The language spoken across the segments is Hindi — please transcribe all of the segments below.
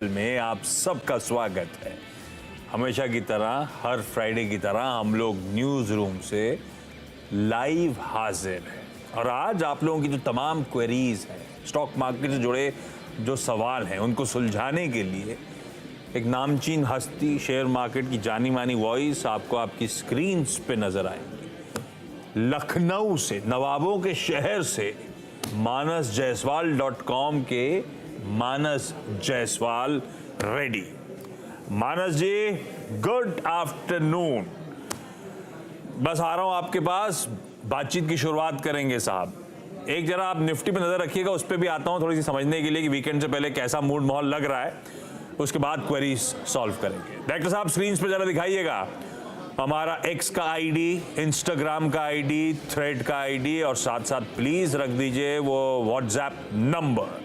में आप सबका स्वागत है। हमेशा की तरह हर फ्राइडे की तरह हम लोग न्यूज़ रूम से लाइव हाजिर हैं और आज आप लोगों की जो तमाम क्वेरीज हैं, स्टॉक मार्केट से जुड़े जो सवाल हैं, उनको सुलझाने के लिए एक नामचीन हस्ती, शेयर मार्केट की जानी मानी वॉइस आपको आपकी स्क्रीन्स पे नजर आएंगी। लखनऊ से, नवाबों के शहर से, manasjaiswal.com के मानस जायसवाल रेडी। मानस जी, गुड आफ्टरनून। बस आ रहा हूं आपके पास, बातचीत की शुरुआत करेंगे साहब। एक जरा आप निफ्टी पे नजर रखिएगा, उस पर भी आता हूं थोड़ी सी समझने के लिए कि वीकेंड से पहले कैसा मूड माहौल लग रहा है, उसके बाद क्वेरीज सॉल्व करेंगे। डायरेक्टर साहब स्क्रीन पे जरा दिखाइएगा हमारा एक्स का आईडी, इंस्टाग्राम का आईडी, थ्रेड का आईडी और साथ साथ प्लीज रख दीजिए वो व्हाट्सएप नंबर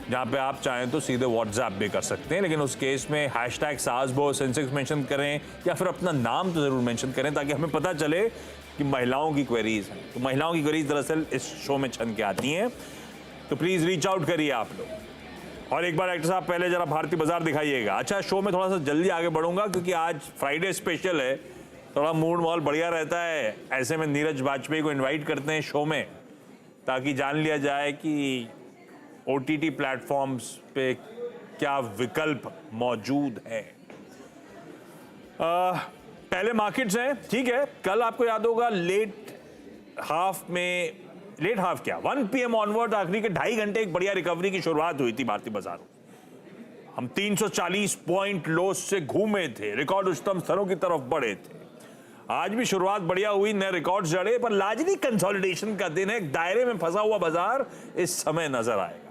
जहां पे आप चाहें तो सीधे व्हाट्सएप भी कर सकते हैं, लेकिन उस केस में हैशटैग सासबो सेंसेक्स मेंशन करें या फिर अपना नाम तो जरूर मेंशन करें ताकि हमें पता चले कि महिलाओं की क्वेरीज हैं। तो महिलाओं की क्वेरीज दरअसल इस शो में छन के आती हैं, तो प्लीज रीच आउट करिए आप लोग। और एक बार एक्टर साहब पहले जरा भारतीय बाजार दिखाइएगा। अच्छा, शो में थोड़ा सा जल्दी आगे बढ़ूंगा क्योंकि आज फ्राइडे स्पेशल है, थोड़ा मूड माहौल बढ़िया रहता है। ऐसे में नीरज वाजपेयी को इन्वाइट करते हैं शो में ताकि जान लिया जाए कि OTT प्लेटफॉर्म्स पे क्या विकल्प मौजूद है। पहले मार्केट्स हैं, ठीक है। कल आपको याद होगा लेट हाफ क्या 1 PM ऑनवर्ड आखिरी के 2.5 घंटे एक बढ़िया रिकवरी की शुरुआत हुई थी भारतीय बाजारों। हम 340 पॉइंट लो से घूमे थे, रिकॉर्ड उच्चतम स्तरों की तरफ बढ़े थे। आज भी शुरुआत बढ़िया हुई, नए रिकॉर्ड जड़े, पर लाजमी कंसोलिडेशन का दिन है। एक दायरे में फंसा हुआ बाजार इस समय नजर आएगा।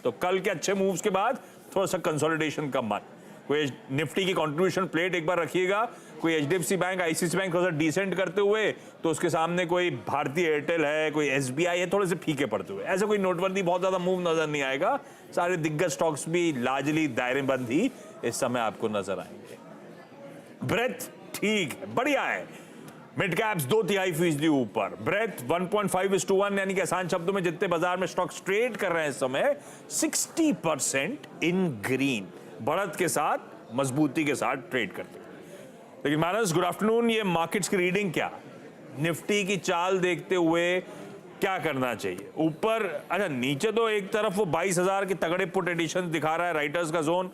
तो कल के अच्छे मूव्स के बाद थोड़ा सा कंसोलिडेशन का मन। कोई निफ्टी की कंट्रीब्यूशन प्लेट एक बार रखिएगा, कोई HDFC बैंक, ICICI बैंक थोड़ा सा डिसेंट करते हुए, तो उसके सामने कोई भारतीय एयरटेल है, कोई SBI है, थोड़े से फीके पड़ते हुए। ऐसा कोई नोटवर्दी बहुत ज्यादा मूव नजर नहीं आएगा। सारे दिग्गज स्टॉक्स भी लाजली दायरेबंद ही इस समय आपको नजर आएंगे। ब्रेथ ठीक है, बढ़िया है। मिड कैप्स 2.5% ऊपर, ब्रेथ 1.5:1, यानी कि आसान शब्दों में जितने बाजार में स्टॉक्स ट्रेड कर रहे हैं इस समय 60% इन ग्रीन, बढ़त के साथ, मजबूती के साथ ट्रेड करते हैं। लेकिन मानस, गुड आफ्टरनून। ये मार्केट्स की रीडिंग क्या, निफ्टी की चाल देखते हुए क्या करना चाहिए? ऊपर, अच्छा नीचे तो एक तरफ वो 22,000 के तगड़े पुट एडिशन दिखा रहा है, राइटर्स का जोन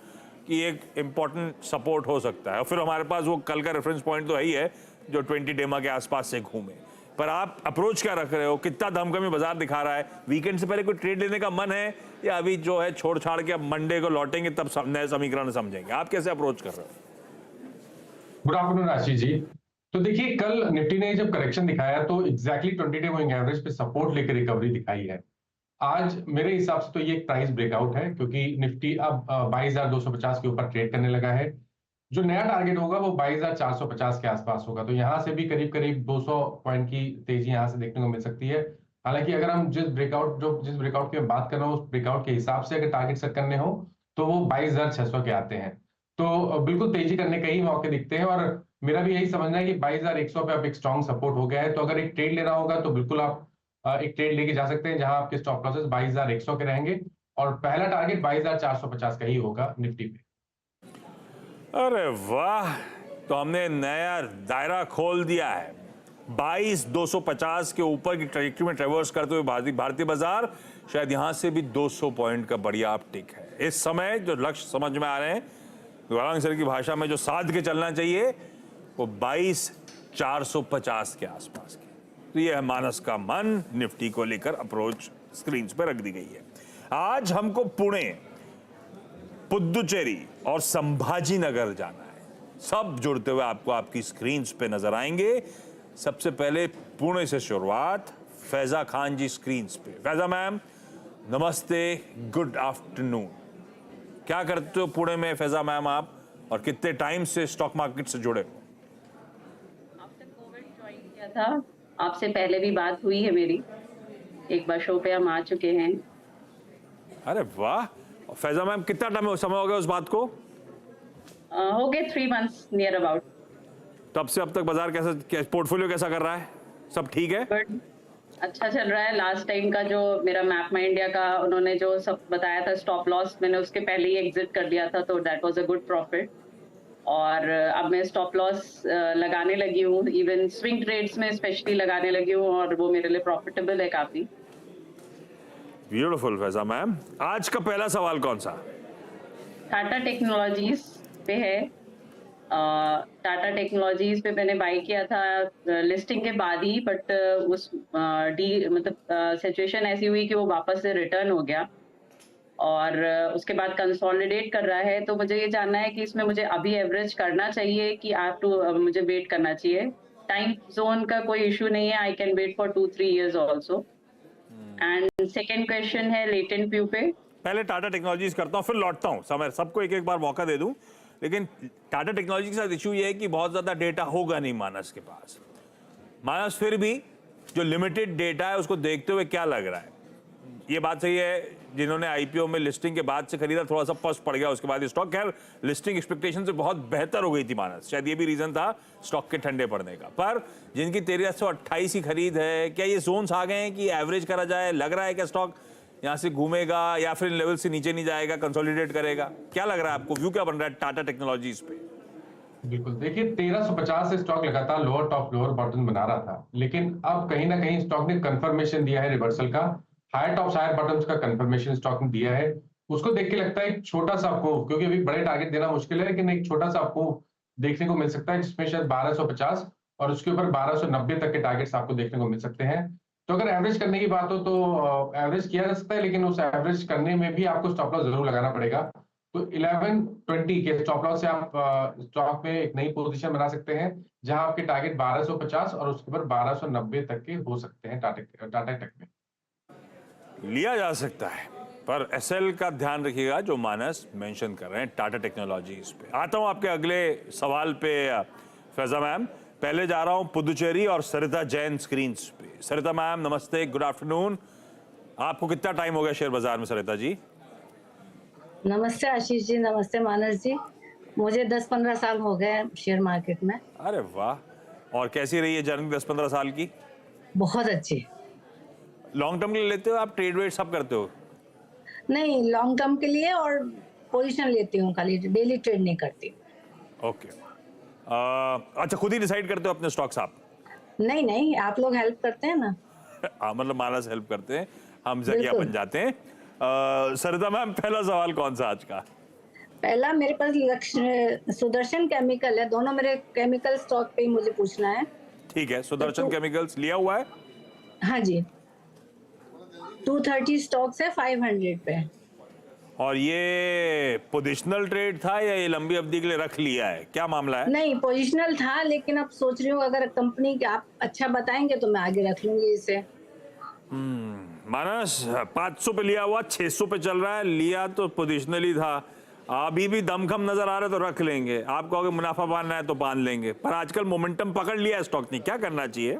की एक इंपॉर्टेंट सपोर्ट हो सकता है। और फिर हमारे पास वो कल का रेफरेंस पॉइंट तो है ही है जो 20 डेमा के आसपास से घूमे। पर आप अप्रोच क्या रख रहे हो? कितना धमधमी बाजार दिखा रहा है? वीकेंड से पहले कोई ट्रेड लेने का मन है या अभी जो है छोड़ छाड़ के अब मंडे को लौटेंगे तब नए समीकरण समझेंगे? आप कैसे अप्रोच कर रहे हो? Good afternoon Ashish ji. तो देखिए, कल निफ्टी ने जब करेक्शन दिखाया तो एग्जैक्टली 20 डे मूविंग एवरेज पे सपोर्ट लेकर रिकवरी दिखाई है। आज मेरे हिसाब से तो ये एक प्राइस ब्रेकआउट है क्योंकि निफ्टी अब 22,250 के ऊपर ट्रेड करने लगा है। जो नया टारगेट होगा वो 22,450 के आसपास होगा, तो यहाँ से भी करीब करीब 200 पॉइंट की तेजी यहाँ से देखने को मिल सकती है। हालांकि अगर हम जिस ब्रेकआउट की मैं बात कर रहा हूँ, उस ब्रेकआउट के हिसाब से अगर टारगेट सेट करने हो तो वो 22,600 के आते हैं। तो बिल्कुल तेजी करने के ही मौके दिखते हैं और मेरा भी यही समझना है कि 22,100 पे अब एक स्ट्रॉन्ग सपोर्ट हो गया है। तो अगर एक ट्रेड लेना होगा तो बिल्कुल आप एक ट्रेड लेके जा सकते हैं जहां आपके स्टॉप लॉसेस 22,100 के रहेंगे और पहला टारगेट 22,450 का ही होगा निफ्टी पे। अरे वाह, तो हमने नया दायरा खोल दिया है। 22,250 के ऊपर की ट्रैजेक्टरी में ट्रेवर्स करते हुए भारतीय बाजार शायद यहां से भी 200 पॉइंट का बढ़िया अपटिक है। इस समय जो लक्ष्य समझ में आ रहे हैं, गौरांग सर की भाषा में जो साध के चलना चाहिए वो 22,450 के आसपास के। तो ये है मानस का मन, निफ्टी को लेकर अप्रोच स्क्रीन पे रख दी गई है। आज हमको पुणे, पुदुचेरी और संभाजी नगर जाना है। सब जुड़ते हुए आपको आपकी स्क्रीन्स पे नजर आएंगे। सबसे पहले पुणे से शुरुआत, फैजा खान जी स्क्रीन्स पे। फैजा मैम नमस्ते, गुड आफ्टरनून। क्या करते हो पुणे में फैजा मैम आप, और कितने टाइम से स्टॉक मार्केट से जुड़े हो? आफ्टर कोविड ज्वाइन किया था, आपसे पहले भी बात हुई है मेरी, एक बार शो पे हम आ चुके हैं। अरे वाह, फैजा मैम कितना टाइम समय हो गया उस बात को? हो गए 3 months नियर अबाउट। तब से अब तक बाजार कैसा, पोर्टफोलियो कैसा कर रहा है? सब ठीक है? गुड, अच्छा चल रहा है। लास्ट टाइम का जो मेरा मैप माई इंडिया का उन्होंने जो सब बताया था स्टॉप लॉस, मैंने उसके पहले ही एग्जिट कर दिया था, तो that was a good profit. और अब मैं स्टॉप लॉस लगाने लगी हूँ, इवन स्विंग ट्रेड्स में स्पेशली लगाने लगी हूँ, और वो मेरे लिए प्रॉफिटेबल है काफी। Beautiful Faiza ma'am. आज का पहला सवाल कौन सा? टाटा टेक्नोलॉजीज पे है। टाटा टेक्नोलॉजीज पे मैंने बाय किया था लिस्टिंग के बाद ही, बट उस डी मतलब सिचुएशन ऐसी हुई कि वो वापस से रिटर्न हो गया, और उसके बाद कंसोलिडेट कर रहा है। तो मुझे ये जानना है कि इसमें मुझे अभी एवरेज करना चाहिए कि आप मुझे वेट करना चाहिए? टाइम जोन का कोई इशू नहीं है, I can wait for 2-3 years also. And second question है लेटेंट व्यू पे। पहले टाटा टेक्नोलॉजीज करता हूँ, फिर लौटता हूँ। समय सबको एक एक बार मौका दे दूं, लेकिन टाटा टेक्नोलॉजी के साथ इशू ये है कि बहुत ज्यादा डेटा होगा नहीं मानस के पास। मानस फिर भी जो लिमिटेड डेटा है उसको देखते हुए क्या लग रहा है? ये बात सही है, जिन्होंने आईपीओ में लिस्टिंग के बाद से खरीदा थोड़ा सा फर्स्ट पड़ गया, उसके बाद ये स्टॉक खैर लिस्टिंग एक्सपेक्टेशन से बहुत बेहतर हो गई थी मानस, शायद ये भी रीजन था स्टॉक के ठंडे पड़ने का। पर जिनकी 1328 की खरीद है, क्या ये जोन्स आ गए हैं कि एवरेज करा जाए? लग रहा है क्या स्टॉक यहाँ से घूमेगा या फिर लेवल से नीचे नहीं जाएगा, कंसोलिडेट करेगा? क्या लग रहा है आपको, व्यू क्या बन रहा है टाटा टेक्नोलॉजीज पे? बिल्कुल, देखिए 1350 से स्टॉक लगातार लोअर टॉप लोअर बॉटम बना रहा था, लेकिन अब कहीं ना कहीं स्टॉक ने कंफर्मेशन दिया है रिवर्सल का। हायर टॉप्स हायर बॉटम्स का कंफर्मेशन स्टॉक ने दिया है। उसको देख के लगता है एक छोटा सा आपको, क्योंकि अभी बड़े टारगेट देना मुश्किल है, लेकिन एक छोटा सा आपको देखने को मिल सकता है, जिसमें शायद 1250 और उसके ऊपर 1290 तक के टारगेट्स आपको देखने को मिल सकते हैं। तो अगर एवरेज करने की बात हो तो एवरेज किया जा सकता है, लेकिन उस एवरेज करने में भी आपको स्टॉप लॉस जरूर लगाना पड़ेगा। तो 1120 के स्टॉप लॉस से आप स्टॉक में एक नई पोजीशन बना सकते हैं, जहां आपके टारगेट 1250 और उसके ऊपर 1290 तक के हो सकते हैं टाटा टेक में। लिया जा सकता है, पर एसएल का ध्यान रखिएगा जो मानस मेंशन कर रहे हैं टाटा टेक्नोलॉजीज पे। आता हूं आपके अगले सवाल पे फैजा मैम। पहले जा रहा हूं पुदुचेरी और सरिता जैन स्क्रीन पे। सरिता मैम नमस्ते, गुड आफ्टरनून। आपको कितना टाइम हो गया शेयर बाजार में सरिता जी? नमस्ते आशीष जी, नमस्ते मानस जी। मुझे 10-15 साल हो गए शेयर मार्केट में। अरे वाह, और कैसी रही है जर्नी 10-15 साल की? बहुत अच्छी। लॉन्ग टर्म के लिए लेते हो आप, ट्रेड वेड सब करते हो? नहीं, लॉन्ग टर्म के लिए और पोजीशन लेती हूँ, खाली डेली ट्रेड नहीं करती। ओके। अच्छा, खुद ही डिसाइड करते हो अपने स्टॉक्स आप? नहीं नहीं, आप लोग हेल्प करते हैं ना। मतलब मानस हेल्प करते हैं, हम जरिया बिल्कुल। बन जाते हैं। सरिता मैम पहला सवाल कौन सा आज का? पहला मेरे पास लक्ष्य सुदर्शन केमिकल है, दोनों मेरे केमिकल स्टॉक पे ही मुझे पूछना है। ठीक है, सुदर्शन केमिकल्स लिया हुआ है? हाँ जी, 230 स्टॉक्स है 500 पे। और ये पोजिशनल ट्रेड था या ये लंबी अवधि के लिए रख लिया है, क्या मामला है? नहीं, पोजिशनल था, लेकिन अब सोच रही हूँ अगर कंपनी आप अच्छा बताएंगे तो मैं आगे रख लूंगी इसे। मानस 500 पे लिया हुआ, 600 पे चल रहा है, लिया तो पोजिशनली था, अभी भी दमखम नजर आ रहा है तो रख लेंगे। आप कहोगे मुनाफा बांधना है तो बांध लेंगे, पर आजकल मोमेंटम पकड़ लिया है स्टॉक ने, क्या करना चाहिए?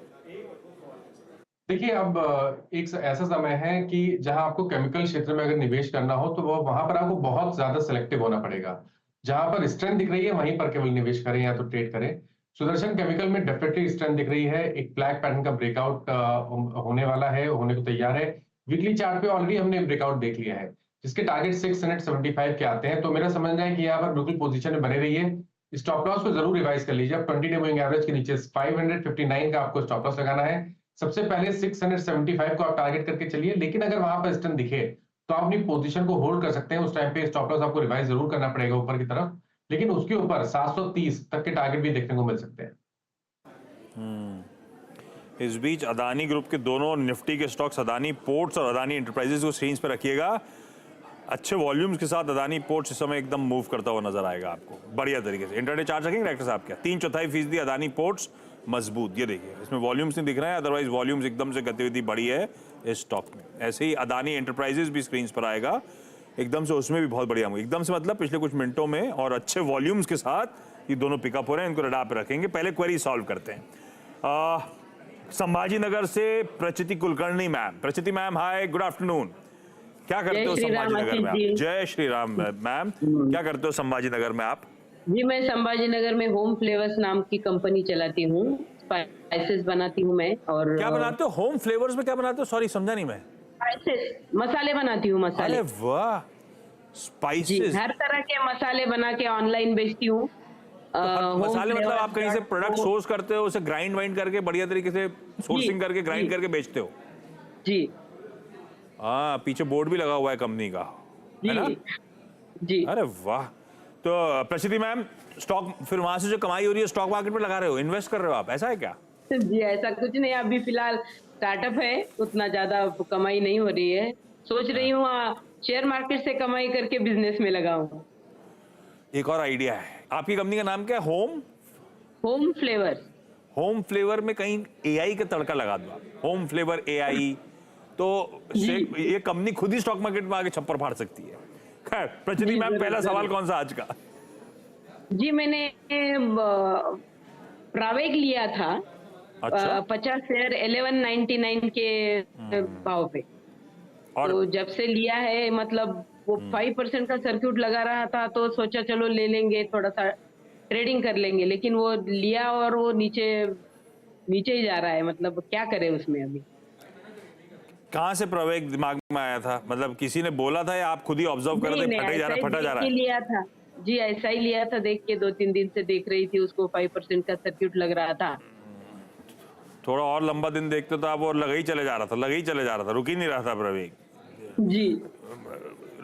देखिए, अब एक ऐसा समय है कि जहां आपको केमिकल क्षेत्र में अगर निवेश करना हो तो वो वहां पर आपको बहुत ज्यादा सिलेक्टिव होना पड़ेगा। जहां पर स्ट्रेंथ दिख रही है वहीं पर केवल निवेश करें या तो ट्रेड करें। सुदर्शन केमिकल में डेफिनेटली स्ट्रेंथ दिख रही है, एक ब्लैक पैटर्न का ब्रेकआउट होने वाला है, होने को तैयार है। वीकली चार्ट पे ऑलरेडी हमने ब्रेकआउट देख लिया है, जिसके टारगेट 675 के आते हैं। तो मेरा समझना है कि यहाँ पर बिल्कुल पोजीशन में बने रहिए। स्टॉप लॉस को जरूर रिवाइज कर लीजिए। अब 20 डे मूविंग एवरेज के नीचे 559 का आपको स्टॉप लॉस लगाना है। सबसे पहले 675 को आप टारगेट करके चलिए, लेकिन अगर वहां पर स्ट्रेंथ दिखे तो आप अपनी पोजीशन को होल्ड कर सकते हैं। उस टाइम पे स्टॉप लॉस आपको रिवाइज जरूर करना पड़ेगा ऊपर की तरफ, लेकिन उसके ऊपर 730 तक के टारगेट भी देखने को मिल सकते हैं। इस बीच अदानी ग्रुप के दोनों निफ्टी के स्टॉक्स, अदानी पोर्ट्स और अदानी एंटरप्राइजेस को स्क्रीन पर रखिएगा। अच्छे वॉल्यूम्स के साथ अदानी पोर्ट्स इस समय एकदम मूव करता हुआ नजर आएगा आपको बढ़िया तरीके से। इंटरडे चार्ज रखेंगे डायरेक्टर साहब? क्या 3/4% अदानी पोर्ट्स मजबूत, ये देखिए इसमें वॉल्यूम्स नहीं दिख रहे हैं, अदरवाइज वॉल्यूम्स एकदम से गतिविधि बढ़ी है इस स्टॉक में। ऐसे ही अदानी एंटरप्राइजेस भी स्क्रीन पर आएगा एकदम से, उसमें भी बहुत बढ़िया, एकदम से मतलब पिछले कुछ मिनटों में और अच्छे वॉल्यूम्स के साथ ये दोनों पिकअप हो रहे हैं। इनको रडार पे रखेंगे। पहले क्वेरी सॉल्व करते हैं। संभाजी नगर से Prachiti Kulkarni ma'am. Prachiti ma'am hi, good afternoon. क्या करते हो संभाजी नगर में आप? जय श्री राम मैम, क्या करते हो संभाजी नगर में आप? जी, मैं संभाजी नगर में होम फ्लेवर्स नाम की कंपनी चलाती हूँ। स्पाइसेस बनाती हूँ मैं। और क्या बनाते हो होम फ्लेवर्स में? क्या बनाते हो? सॉरी समझा नहीं मैं। स्पाइसेस मसाले बनाती हूँ, मसाले। अरे वाह, जी, स्पाइसेस। हर तरह के मसाले बना के ऑनलाइन बेचती हूँ। मसाले मतलब आप कहीं से प्रोडक्ट होम। सोर्स करते हो, उसे ग्राइंड वाइंड करके बढ़िया तरीके से सोर्सिंग करके ग्राइंड जी करके बेचते हो? जी हाँ, पीछे बोर्ड भी लगा हुआ है कंपनी का, है ना? जी जी। अरे वाह। तो प्रसिद्धि मैम, स्टॉक फिर वहां से जो कमाई हो रही है स्टॉक मार्केट में लगा रहे हो, इन्वेस्ट कर रहे हो आप, ऐसा है क्या? जी, ऐसा कुछ नहीं, अभी फिलहाल स्टार्टअप है, उतना ज्यादा कमाई नहीं हो रही है। सोच रही हूँ शेयर मार्केट से कमाई करके बिजनेस में लगाऊं। एक और आइडिया है। आपकी कंपनी का नाम क्या है? Home flavour. होम फ्लेवर में कहीं एआई का तड़का लगा दो आप। होम फ्लेवर एआई, तो ये कंपनी खुद ही स्टॉक मार्केट में आके छप्पर फाड़ सकती है। खैर प्रचिति जी, मैम, जरूर, पहला सवाल जरूर। कौन सा आज का? जी, मैंने प्रावेग लिया था अच्छा। 50 शेयर 1199 के भाव पे। और तो जब से लिया है, मतलब वो 5% का सर्क्यूट लगा रहा था, तो सोचा चलो ले लेंगे, थोड़ा सा ट्रेडिंग कर लेंगे, लेकिन वो लिया और वो नीचे नीचे ही जा रहा है, मतलब क्या करें उसमें अभी। कहाँ से प्रवेग दिमाग में आया था? मतलब किसी ने बोला था या आप खुद ही ऑब्जर्व कर नहीं रहे थे, नहीं, फटा ही जा ऐसा रहा ही है, फटा जा देख रहा के है? लिया था। जी, ऐसा ही लिया था, देख के 2-3 दिन से देख रही थी उसको, 5% का सर्क्यूट लग रहा था। थोड़ा और लंबा दिन देखते तो आप और लगा ही चले जा रहा था, लगा ही चले जा रहा था, रुक ही नहीं रहा था प्रवेग। जी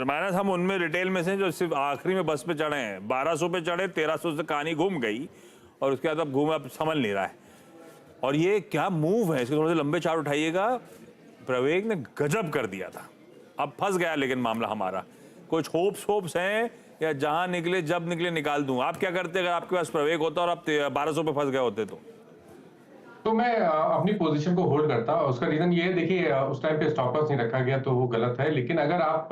माइनस हम उनमें रिटेल में से जो सिर्फ आखिरी में बस पे चढ़े हैं, 1200 पे चढ़े, 1300 से कहानी घूम गई और उसके बाद अब घूम, अब संभल नहीं रहा है। और ये क्या मूव है, इसके थोड़े से लंबे चार्ट उठाइएगा। प्रवेग ने गजब कर दिया था, अब फंस गया लेकिन मामला हमारा। कुछ होप्स हैं या जहां निकले जब निकले निकाल दूं? आप क्या करते अगर आपके पास प्रवेग होता और आप 1200 पे फंस गए होते तो मैं अपनी पोजीशन को होल्ड करता। उसका रीजन ये है, देखिए उस टाइम पे स्टॉप लॉस नहीं रखा गया तो वो गलत है। लेकिन अगर आप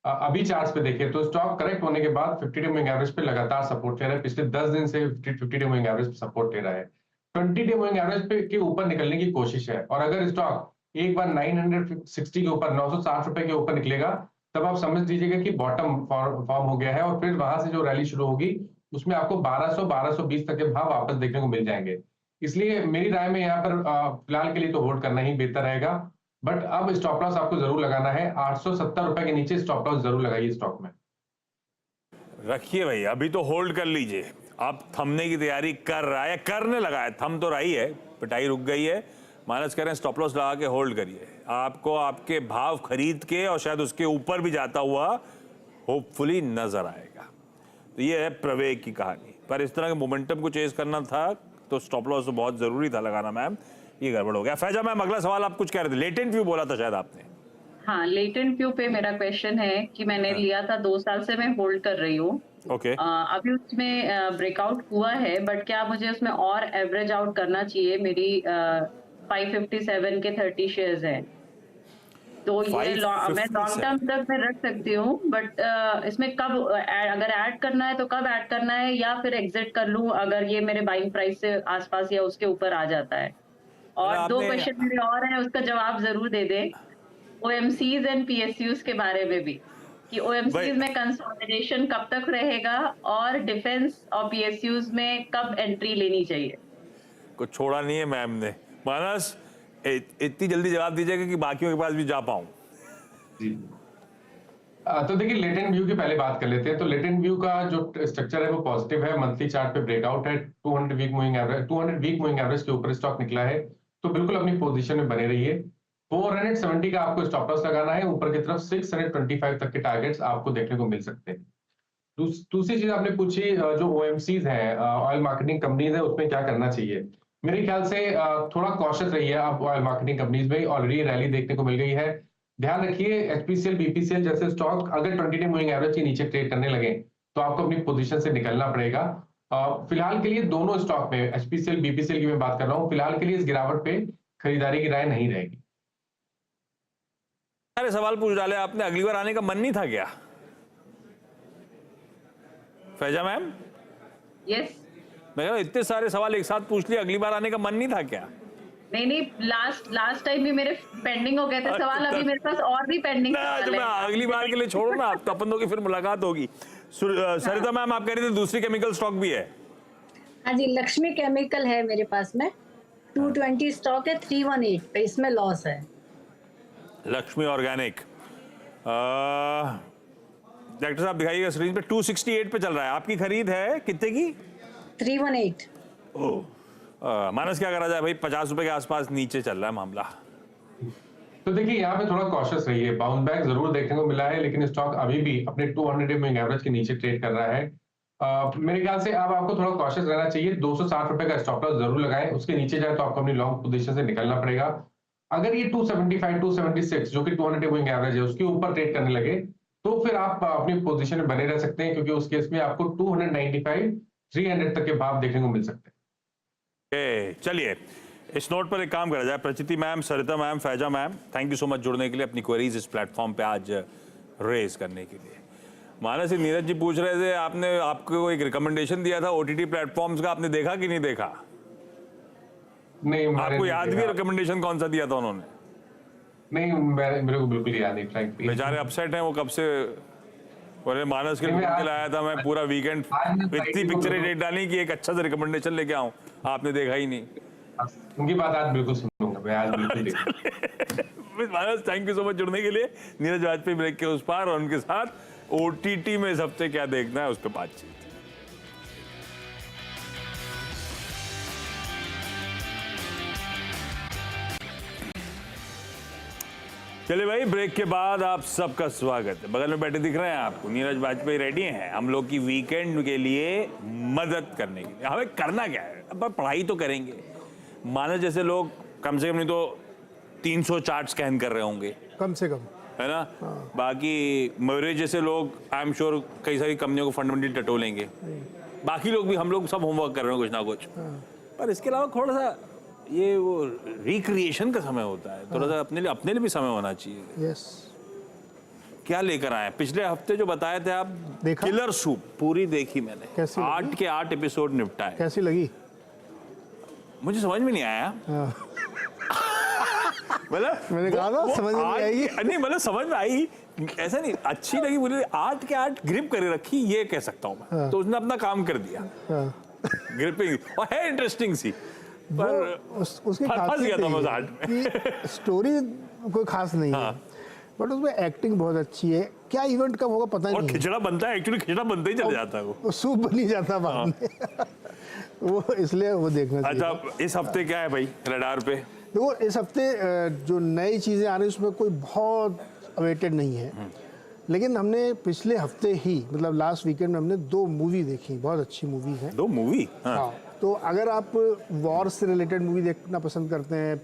अभी चार्ट्स पे देखें तो स्टॉक करेक्ट होने के बाद 50 डे मूविंग एवरेज पे लगातार सपोर्ट ले रहा है। पिछले 10 दिन से 50 डे मूविंग एवरेज पे सपोर्ट ले रहा है। 20 डे मूविंग एवरेज पे के ऊपर निकलने की कोशिश है। और अगर स्टॉक एक बार 960 के ऊपर, 960 रुपए के ऊपर निकलेगा, तब आप समझ लीजिएगा कि बॉटम फॉर्म हो गया है। और फिर वहां से जो रैली शुरू होगी उसमें आपको 1200 1220 तक के भाव वापस देखने को मिल जाएंगे। इसलिए मेरी राय में यहाँ पर फिलहाल के लिए तो होल्ड करना ही बेहतर रहेगा। बट अब स्टॉप लॉस आपको जरूर लगाना है। 870 रुपए के नीचे स्टॉप लॉस जरूर लगाइए स्टॉक में। रखिए भाई, अभी तो होल्ड कर लीजिए। आप थमने की तैयारी कर रहा है, करने लगा है, थम तो रही है, पिटाई रुक गई है। माइनस करें, स्टॉप लॉस लगा के होल्ड करिए। आपको आपके भाव खरीद के और शायद उसके ऊपर भी जाता हुआ होपफुली नजर आएगा। तो ये है प्रवेग की कहानी। पर इस तरह के मोमेंटम को चेज करना था तो स्टॉप लॉस तो बहुत जरूरी था लगाना मैम, ये गड़बड़ हो गया। फैजा मैम, अगला सवाल आप कुछ कह रहे थे, लेटेंट व्यू बोला था शायद आपने। हाँ, लेटेंट व्यू पे मेरा क्वेश्चन है कि मैंने लिया था 2 साल से, मैं होल्ड कर रही हूँ। ओके। अभी उसमें ब्रेकआउट हुआ है, बट क्या मुझे उसमें और एवरेज आउट करना चाहिए? मेरी 557 के 30 शेयर्स हैं, तो ये मैं लॉन्ग टर्म तक मैं रख सकती हूँ, बट इसमें कब अगर ऐड करना है तो कब ऐड करना है, या फिर एग्जिट कर लूँ अगर ये मेरे बाइंग प्राइस से आसपास या उसके ऊपर आ जाता है? और 2 क्वेश्चन मेरे और हैं, उसका जवाब जरूर दे दे। ओएमसीज एंड पीएसयूज के बारे में भी, कि ओएमसीज में कंसोलिडेशन कब तक रहेगा और डिफेंस और पीएसयूज में कब एंट्री लेनी चाहिए? कुछ छोड़ा नहीं है मैम ने। मानस, इतनी जल्दी जवाब दीजिएगा कि बाकियों के पास भी जा पाऊं। जी, तो देखिए लेटेंट व्यू की पहले बात कर लेते हैं। तो लेटेंट व्यू का जो स्ट्रक्चर है वो पॉजिटिव है। मंथली चार्ट पे ब्रेकआउट है। 200 वीक मूविंग एवरेज के ऊपर स्टॉक निकला है। तो बिल्कुल अपनी पोजीशन में बने रहिए। 470 का आपको स्टॉप लॉस लगाना है। ऊपर की तरफ 625 तक के टारगेट्स आपको देखने को मिल सकते हैं। दूसरी चीज आपने पूछी, जो ओएमसीज है, ऑयल मार्केटिंग कंपनीज है, उसमें क्या करना चाहिए। मेरे ख्याल से थोड़ा कॉशियस रहिए आप। ऑयल मार्केटिंग कंपनीज में ऑलरेडी रैली देखने को मिल गई है। ध्यान रखिए, एचपीसीएल बीपीसीएल जैसे स्टॉक अगर 20 डे मूविंग एवरेज के नीचे ट्रेड करने लगे तो आपको अपनी पोजीशन से निकलना पड़ेगा। फिलहाल के लिए दोनों स्टॉक में, एचपीसीएल बीपीसीएल की मैं बात कर रहा हूँ, फिलहाल के लिए इस गिरावट पे खरीदारी की राय नहीं रहेगी। सारे सवाल पूछ डाले आपने, अगली बार आने का मन नहीं था क्या फैजा मैम? यस। मैं कह रहा हूं, इतने सारे सवाल एक साथ पूछ लिए, अगली बार आने का मन नहीं था क्या? नहीं, लास्ट टाइम भी मेरे पेंडिंग हो गए थे सवाल, अभी मेरे पास और भी पेंडिंग सवाल है। अगली बार के लिए छोड़ो ना, आप तो अपन की फिर मुलाकात होगी। सरिता मैम, आप कह रही थी दूसरी केमिकल स्टॉक भी है? हाँ जी, लक्ष्मी केमिकल है मेरे पास में। 220 स्टॉक है, 318 पे इसमें लॉस है। लक्ष्मी ऑर्गेनिक, डॉक्टर साहब दिखाइएगा स्क्रीन पे, 268 पे चल रहा है। आपकी खरीद है कितने की? 318। ओह, मानस क्या करा जाए भाई? 50 रुपए के आसपास नीचे चल रहा है मामला। तो देखिए यहाँ पे थोड़ा कॉशियस रहिए। बाउंस बैक जरूर देखने को मिला है, लेकिन स्टॉक अभी भी अपने 200 मूविंग एवरेज के नीचे ट्रेड कर रहा है। मेरे ख्याल से अब आपको थोड़ा कॉशियस रहना चाहिए। 260 रुपए का स्टॉप लॉस जरूर लगाएं, उसके नीचे जाए तो आपको अपनी लॉन्ग पोजीशन से निकलना पड़ेगा। अगर ये 275 276 जो कि 200 मूविंग एवरेज है उसके ऊपर ट्रेड करने लगे तो फिर आप अपनी पोजीशन में बने रह सकते हैं, क्योंकि उस केस में आपको 295 300 तक के भाव देखने को मिल सकते हैं। चलिए इस नोट पर एक काम करा जाए। Prachiti ma'am, Sarita ma'am, Faiza ma'am, thank you so much जुड़ने के लिए, अपनी क्वेरीज इस प्लेटफॉर्म पे आज रेज करने के लिए। मानस से नीरज जी पूछ रहे थे, आपको एक रिकमेंडेशन दिया था ओटीटी प्लेटफॉर्म्स का, आपने देखा कि नहीं देखा? नहीं, आपको याद भी रिकमेंडेशन कौन सा दिया था उन्होंने? नहीं, मेरे को बिल्कुल याद नहीं फ्रैंकली। बेचारे अपसेट हैं वो कब से। बोले मानस के लिए लाया था मैं पूरा वीकेंड, इतनी पिक्चरें डेट डाली कि एक अच्छा सा रिकमेंडेशन लेके आऊं, आपने देखा ही नहीं। उनकी बात आज बिल्कुल सुनूंगा मैं, आज बिल्कुल देखूंगा। मानस थैंक यू सो मच जुड़ने के लिए। नीरज वाजपेयी ब्रेक के उस पार, और उनके साथ ओटीटी में इस हफ्ते क्या देखना है उस पर बातचीत। चलिए भाई, ब्रेक के बाद आप सबका स्वागत है। बगल में बैठे दिख रहे हैं आपको, नीरज वाजपेयी रेडी हैं हम लोग की वीकेंड के लिए मदद करने के लिए। हमें करना क्या है? अब पढ़ाई तो करेंगे। मानस जैसे लोग कम से कम नहीं तो 300 चार्ट स्कैन कर रहे होंगे कम से कम, है ना। बाकी मयूरेश जैसे लोग आई एम श्योर कई सारी कंपनियों को फंडामेंटली टटोलेंगे। बाकी लोग भी, हम लोग सब होमवर्क कर रहे हैं कुछ ना कुछ। पर इसके अलावा थोड़ा सा ये वो रिक्रिएशन का समय होता है, थोड़ा सा अपने लिए भी समय होना चाहिए। यस। क्या लेकर आए? पिछले हफ्ते जो बताए थे आप, देखा? किलर सूप पूरी देखी मैंने। कैसी लगी? 8 के 8 एपिसोड निपटाए। कैसी लगी? मुझे समझ में नहीं आया। मतलब मैंने कहा ना समझ में नहीं आएगी। नहीं मतलब समझ में आई, ऐसा नहीं अच्छी लगी मुझे। 8 के 8 ग्रिप करे रखी, ये कह सकता हूँ मैं। तो उसने अपना काम कर दिया, ग्रिपिंग, और है इंटरेस्टिंग सी। पर उसकी फंस गया था मैं उस 8 में। कि स्टोरी कोई खास नहीं है, बट उसमें एक्टिंग बहुत अच्छी है। क्या इवेंट कब होगा पता और नहीं। खिचड़ा बनता है, एक्चुअली खिचड़ा बनता ही चला जाता है वो सूप बनी जाता बाद में। वो इसलिए वो देखना चाहिए। अच्छा, इस हफ्ते क्या है भाई रडार पे? देखो, इस हफ्ते जो नई चीजें आ रही है उसमें कोई बहुत अवेटेड नहीं है, लेकिन हमने पिछले हफ्ते ही मतलब लास्ट वीकेंड में हमने 2 मूवी देखी, बहुत अच्छी मूवी है। 2 मूवी? हाँ, तो अगर आप वॉर से रिलेटेड मूवी देखना पसंद करते हैं,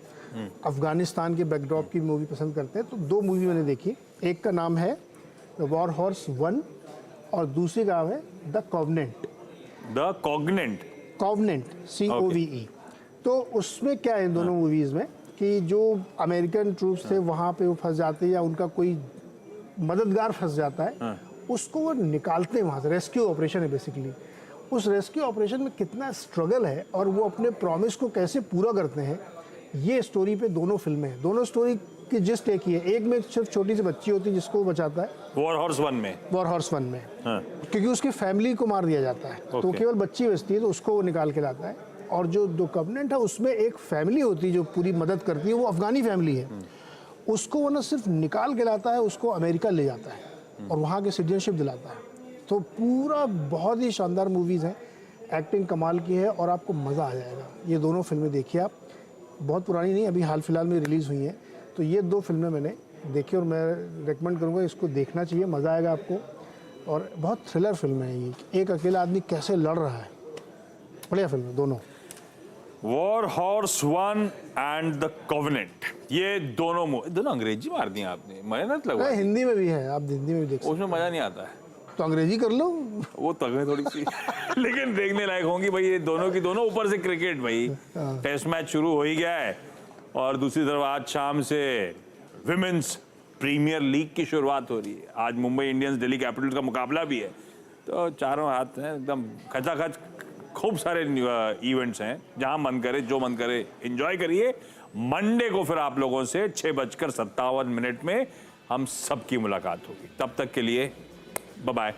अफगानिस्तान के बैकड्रॉप की मूवी पसंद करते हैं, तो 2 मूवी मैंने देखी। एक का नाम है वॉर हॉर्स 1 और दूसरी का नाम है द कॉवनेंट। द कॉग्नेंट, कॉवनेंट COVE। तो उसमें क्या है इन दोनों मूवीज़ में कि जो अमेरिकन ट्रूप्स थे वहाँ पे वो फंस जाते हैं या उनका कोई मददगार फंस जाता है, उसको वो निकालते हैं वहाँ से। रेस्क्यू ऑपरेशन है बेसिकली। उस रेस्क्यू ऑपरेशन में कितना स्ट्रगल है और वो अपने प्रॉमिस को कैसे पूरा करते हैं, ये स्टोरी पे दोनों फिल्में हैं। दोनों स्टोरी की जिस्ट एक ही है। एक में सिर्फ छोटी सी बच्ची होती है जिसको वो बचाता है, वॉर हॉर्स 1 में। वॉर हॉर्स 1 में, क्योंकि उसकी फैमिली को मार दिया जाता है, तो केवल बच्ची बचती है, तो उसको वो निकाल के लाता है। और जो द कॉवनेंट है उसमें एक फैमिली होती है जो पूरी मदद करती है, वो अफगानी फैमिली है। उसको वो न सिर्फ निकाल के लाता है, उसको अमेरिका ले जाता है और वहाँ के सिटीजनशिप दिलाता है। तो पूरा बहुत ही शानदार मूवीज़ हैं, एक्टिंग कमाल की है और आपको मज़ा आ जाएगा। ये दोनों फिल्में देखिए आप, बहुत पुरानी नहीं, अभी हाल फिलहाल में रिलीज़ हुई हैं। तो ये 2 फिल्में मैंने देखी और मैं रेकमेंड करूँगा, इसको देखना चाहिए, मज़ा आएगा आपको। और बहुत थ्रिलर फिल्म है ये, एक अकेला आदमी कैसे लड़ रहा है, बढ़िया फिल्म है दोनों। War horse 1 and the covenant, ये दोनों अंग्रेजी मार दी आपने, मेहनत लगा। हिंदी में भी है, आप हिंदी में भी देख सकते उसमें मजा नहीं आता है, तो अंग्रेजी कर लो। वो तक है थोड़ी सी लेकिन देखने लायक होंगी भाई। ये दोनों की दोनों, ऊपर से क्रिकेट भाई, टेस्ट मैच शुरू हो ही गया है और दूसरी तरफ आज शाम से विमेंस प्रीमियर लीग की शुरुआत हो रही है। आज मुंबई इंडियंस दिल्ली कैपिटल्स का मुकाबला भी है, तो चारों हाथ हैं एकदम खचाखच। खूब सारे इवेंट्स हैं, जहां मन करे जो मन करे एंजॉय करिए। मंडे को फिर आप लोगों से 6:57 में हम सबकी मुलाकात होगी। तब तक के लिए बाय बाय।